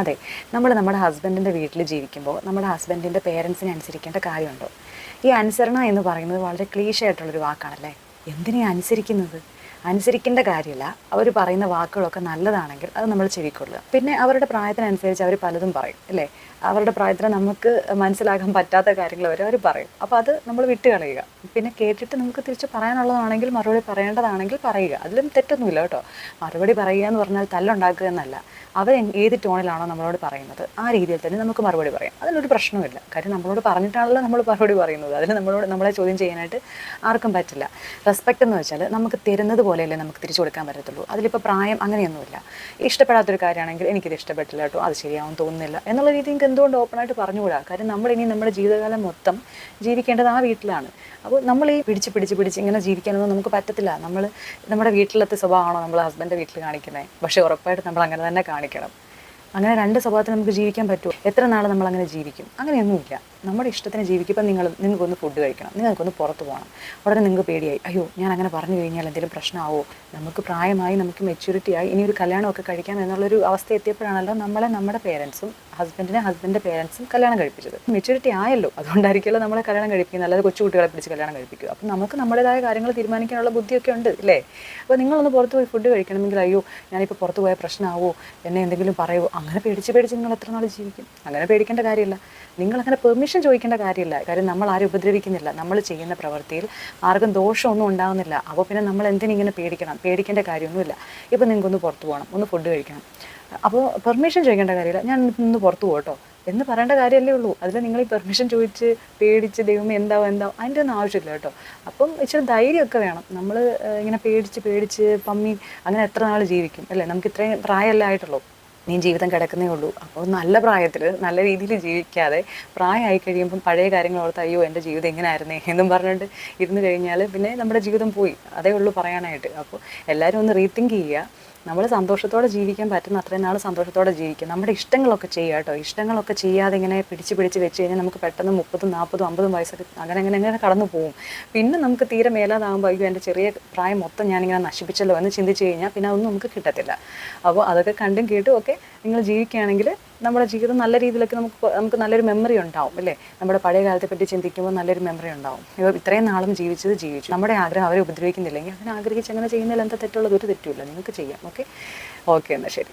അതെ, നമ്മൾ നമ്മുടെ ഹസ്ബൻഡിൻ്റെ വീട്ടിൽ ജീവിക്കുമ്പോൾ നമ്മുടെ ഹസ്ബൻഡിൻ്റെ പേരൻസിനെ അനുസരിക്കേണ്ട കാര്യമുണ്ടോ? ഈ അനുസരണ എന്ന് പറയുന്നത് വളരെ ക്ലീഷ ആയിട്ടുള്ളൊരു വാക്കാണല്ലേ. എന്തിനാ അനുസരിക്കുന്നത്? അനുസരിക്കേണ്ട കാര്യമില്ല. അവർ പറയുന്ന വാക്കുകളൊക്കെ നല്ലതാണെങ്കിൽ അത് നമ്മൾ ചെവിക്കൊള്ളുക. പിന്നെ അവരുടെ പ്രായത്തിനനുസരിച്ച് അവർ പലതും പറയും അല്ലേ. അവരുടെ പ്രായത്തിന് നമുക്ക് മനസ്സിലാക്കാൻ പറ്റാത്ത കാര്യങ്ങൾ വരെ അവർ പറയും. അപ്പോൾ അത് നമ്മൾ വിട്ട് കളയുക. പിന്നെ കേട്ടിട്ട് നമുക്ക് തിരിച്ച് പറയാനുള്ളതാണെങ്കിൽ മറുപടി പറയേണ്ടതാണെങ്കിൽ പറയുക. അതിലും തെറ്റൊന്നുമില്ല കേട്ടോ. മറുപടി പറയുക എന്ന് പറഞ്ഞാൽ തല്ലുണ്ടാക്കുക എന്നല്ല. അവർ ഏത് ടോണിലാണോ നമ്മളോട് പറയുന്നത് ആ രീതിയിൽ തന്നെ നമുക്ക് മറുപടി പറയാം. അതിനൊരു പ്രശ്നവുമില്ല. കാര്യം നമ്മളോട് പറഞ്ഞിട്ടാണല്ലോ നമ്മൾ മറുപടി പറയുന്നത്. അതിന് നമ്മളെ ചോദ്യം ചെയ്യാനായിട്ട് ആർക്കും പറ്റില്ല. റെസ്പെക്റ്റ് എന്ന് വെച്ചാൽ നമുക്ക് തരുന്നത് പോലെയല്ലേ നമുക്ക് തിരിച്ചു കൊടുക്കാൻ പറ്റത്തുള്ളൂ. അതിലിപ്പോൾ പ്രായം അങ്ങനെയൊന്നുമില്ല. ഇഷ്ടപ്പെടാത്തൊരു കാര്യമാണെങ്കിൽ എനിക്കിത് ഇഷ്ടപ്പെട്ടില്ല കേട്ടോ, അത് ശരിയാവും തോന്നുന്നില്ല എന്നുള്ള രീതി നിങ്ങൾക്ക് എന്തുകൊണ്ട് ഓപ്പണായിട്ട് പറഞ്ഞുകൂടാ? കാര്യം നമ്മളിനി നമ്മുടെ ജീവിതകാലം മൊത്തം ജീവിക്കേണ്ടത് ആ വീട്ടിലാണ്. അപ്പോൾ നമ്മൾ ഈ പിടിച്ച് ഇങ്ങനെ ജീവിക്കാനൊന്നും നമുക്ക് പറ്റത്തില്ല. നമ്മുടെ വീട്ടിലത്തെ സ്വഭാവമാണോ നമ്മൾ ഹസ്ബൻഡിൻ്റെ വീട്ടിൽ കാണിക്കുന്നത്? പക്ഷേ ഉറപ്പായിട്ട് നമ്മൾ അങ്ങനെ തന്നെ കാണിക്കണം. അങ്ങനെ രണ്ട് സ്വഭാവത്തിൽ നമുക്ക് ജീവിക്കാൻ പറ്റുമോ? എത്ര നാൾ നമ്മൾ അങ്ങനെ ജീവിക്കും? അങ്ങനെയൊന്നുമില്ല. നമ്മുടെ ഇഷ്ടത്തിന് ജീവിക്കും. ഇപ്പം നിങ്ങൾക്കൊന്ന് ഫുഡ് കഴിക്കണം, നിങ്ങൾക്കൊന്ന് പുറത്ത് പോകണം, ഉടനെ നിങ്ങൾക്ക് പേടിയായി, അയ്യോ ഞാൻ അങ്ങനെ പറഞ്ഞു കഴിഞ്ഞാൽ എന്തെങ്കിലും പ്രശ്നമാവോ? നമുക്ക് പ്രായമായി, നമുക്ക് മെച്യൂരിറ്റി ആയി, ഇനി ഒരു കല്യാണമൊക്കെ കഴിക്കാം എന്നുള്ളൊരു അവസ്ഥ എത്തിയപ്പോഴാണല്ലോ നമ്മുടെ പേരൻസും ഹസ്ബൻഡിൻ്റെ പേരൻസും കല്യാണം കഴിപ്പിച്ചത്. മെച്യൂരിറ്റി ആയല്ലോ, അതുകൊണ്ടായിരിക്കുമല്ലോ നമ്മളെ കല്യാണം കഴിപ്പിക്കുന്നത്. അല്ലാതെ കൊച്ചുകുട്ടികളെ പിടിച്ച് കല്യാണം കഴിപ്പിക്കുക. അപ്പം നമുക്ക് നമ്മുടേതായ കാര്യങ്ങൾ തീരുമാനിക്കാനുള്ള ബുദ്ധിയൊക്കെ ഉണ്ട് ഇല്ലേ. അപ്പോൾ നിങ്ങളൊന്ന് പുറത്ത് പോയി ഫുഡ് കഴിക്കണമെങ്കിൽ അയ്യോ ഞാനിപ്പോൾ പുറത്ത് പോയാൽ പ്രശ്നമാവോ, എന്നെ എന്തെങ്കിലും പറയുമോ, അങ്ങനെ പേടിച്ച് നിങ്ങൾ എത്ര നാൾ ജീവിക്കും? അങ്ങനെ പേടിക്കേണ്ട കാര്യമില്ല. നിങ്ങളങ്ങനെ പെർമിഷൻ ചോദിക്കേണ്ട കാര്യമില്ല. കാര്യം നമ്മൾ ആരും ഉപദ്രവിക്കുന്നില്ല. നമ്മൾ ചെയ്യുന്ന പ്രവൃത്തിയിൽ ആർക്കും ദോഷമൊന്നും ഉണ്ടാകുന്നില്ല. അപ്പോൾ പിന്നെ നമ്മൾ എന്തിനിങ്ങനെ പേടിക്കണം? പേടിക്കേണ്ട കാര്യമൊന്നുമില്ല. ഇപ്പോൾ നിങ്ങൾക്കൊന്ന് പുറത്ത് പോകണം, ഒന്ന് ഫുഡ് കഴിക്കണം, അപ്പോൾ പെർമിഷൻ ചോദിക്കേണ്ട കാര്യമില്ല. ഞാൻ ഇന്ന് പുറത്ത് പോകട്ടോ എന്ന് പറയേണ്ട കാര്യമല്ലേ ഉള്ളൂ. അതിൽ നിങ്ങൾ ഈ പെർമിഷൻ ചോദിച്ച് പേടിച്ച് ദൈവം എന്താവും അതിൻ്റെ ഒന്നും ആവശ്യമില്ല കേട്ടോ. അപ്പം ഇച്ചിരി ധൈര്യമൊക്കെ വേണം. നമ്മൾ ഇങ്ങനെ പേടിച്ച് പമ്മി അങ്ങനെ എത്ര നാൾ ജീവിക്കും അല്ലേ? നമുക്ക് ഇത്രയും പ്രായമല്ലേ ആയിട്ടുള്ളൂ. നീ ജീവിതം കിടക്കുന്നേ ഉള്ളൂ. അപ്പോൾ നല്ല പ്രായത്തിൽ നല്ല രീതിയിൽ ജീവിക്കാതെ പ്രായമായി കഴിയുമ്പം പഴയ കാര്യങ്ങൾ ഓർത്ത് അയ്യോ എൻ്റെ ജീവിതം എങ്ങനെ ആയിരുന്നേ എന്നും പറഞ്ഞിട്ട് ഇരുന്ന് കഴിഞ്ഞാൽ പിന്നെ നമ്മുടെ ജീവിതം പോയി. അതേ ഉള്ളൂ പറയാനായിട്ട്. അപ്പോൾ എല്ലാവരും ഒന്ന് റീതിങ്ക് ചെയ്യുക. നമ്മൾ സന്തോഷത്തോടെ ജീവിക്കാൻ പറ്റുന്ന അത്രയും നാൾ സന്തോഷത്തോടെ ജീവിക്കുക. നമ്മുടെ ഇഷ്ടങ്ങളൊക്കെ ചെയ്യുക കേട്ടോ. ഇഷ്ടങ്ങളൊക്കെ ചെയ്യാതെ ഇങ്ങനെ പിടിച്ച് വെച്ച് കഴിഞ്ഞാൽ നമുക്ക് പെട്ടെന്ന് 30, 40, 50 വയസ്സൊക്കെ അങ്ങനെ കടന്നു പോകും. പിന്നെ നമുക്ക് തീരെ മേലാതാകുമ്പോൾ അയ്യോ എൻ്റെ ചെറിയ പ്രായം മൊത്തം ഞാനിങ്ങനെ നശിപ്പിച്ചല്ലോ എന്ന് ചിന്തിച്ച് കഴിഞ്ഞാൽ പിന്നെ അതൊന്നും നമുക്ക് കിട്ടത്തില്ല. അപ്പോൾ അതൊക്കെ കണ്ടും കേട്ടും ഒക്കെ നിങ്ങൾ ജീവിക്കുകയാണെങ്കിൽ നമ്മുടെ ജീവിതം നല്ല രീതിയിലൊക്കെ നമുക്ക് നല്ലൊരു മെമ്മറി ഉണ്ടാവും അല്ലേ. നമ്മുടെ പഴയ കാലത്തെ പറ്റി ചിന്തിക്കുമ്പോൾ നല്ലൊരു മെമ്മറി ഉണ്ടാവും. ഇപ്പോൾ ഇത്രയും നാളും ജീവിച്ചു നമ്മുടെ ആഗ്രഹം അവരെ ഉപദ്രവിക്കുന്നില്ലെങ്കിൽ അങ്ങനെ ആഗ്രഹിച്ച് അങ്ങനെ ചെയ്യുന്നതിൽ എന്താ തെറ്റുള്ളത്? ഒരു തെറ്റുമില്ല. നിങ്ങൾക്ക് ചെയ്യാം. ഓക്കെ എന്നാൽ ശരി.